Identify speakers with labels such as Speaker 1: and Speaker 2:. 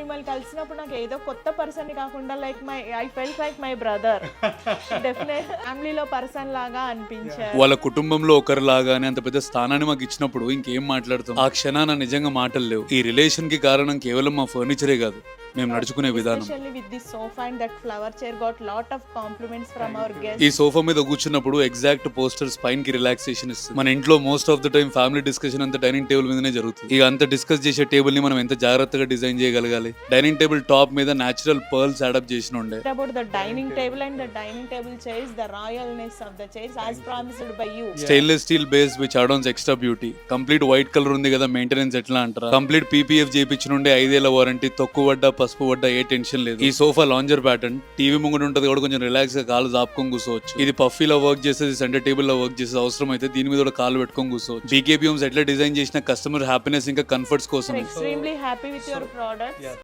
Speaker 1: మిమ్మల్ని కలిసినప్పుడు నాకు ఏదో కొత్త పర్సన్ కాకుండా like I felt like my brother. Definite ఫ్యామిలీలో పర్సన్ లాగా అనిపించారు.
Speaker 2: వాళ్ళ కుటుంబంలో ఒకరిలాగానే అంత పెద్ద స్థానాన్ని మాకు ఇచ్చినప్పుడు ఇంకేం మాట్లాడతాం. ఆ క్షణాన నిజంగా మాటలు లేవు. ఈ రిలేషన్ కి కారణం కేవలం మా ఫర్నిచరే కాదు, మేము నడుచుకునే విధానం.
Speaker 1: Especially with this sofa and that flower chair got lot of compliments from our guests.
Speaker 2: ఈ సోఫా మీద కూర్చున్నప్పుడు ఎగ్జాక్ట్ పోస్టర్ స్పైన్ కి రిలాక్సేషన్ ఇస్తుంది. మన ఇంట్లో most of the time family discussion అంతా డైనింగ్ టేబుల్ మీదనే జరుగుతుంది. ఇక అంత డిస్కస్ చేసే టేబుల్ ని మనం ఎంత జాగ్రత్తగా డిజైన్ చేయగలగాలి. డైనింగ్ టేబుల్ టాప్ మీద నేచురల్ పర్ల్స్ అడాప్ట్ చేసిన ఉండే.
Speaker 1: About the dining table and the dining table chairs, the royalness of the chairs as promised by you.
Speaker 2: Stainless steel base which adorns extra beauty. Complete white colour ఉంది కదా, maintenance ఎట్లా అంటారా. Complete PPF చేయించిన ఉండే 5 ఏళ్ల warranty. తొక్కు పడ్డా పసుపు పడ్డా ఏ టెన్షన్ లేదు. ఈ సోఫా లాంజర్ ప్యాటర్న్. టీవీ ముంగడు ఉంటది కూడా, కొంచెం రిలాక్స్ గా కాలు జాపుకొని కూర్చోవచ్చు. ఇది పఫీలో వర్క్ చేసేది, సెంటర్ టేబుల్ లో వర్క్ చేసేది. అవసరం అయితే దీని మీద కూడా కాలు పెట్టుకొని కూర్చోవచ్చు. బీకేపీ హోమ్స్ ఎట్లా డిజైన్ చేసిన కస్టమర్ హ్యాపీనెస్ ఇంకా కంఫర్ట్స్ కోసం.
Speaker 1: Extremely happy with your products.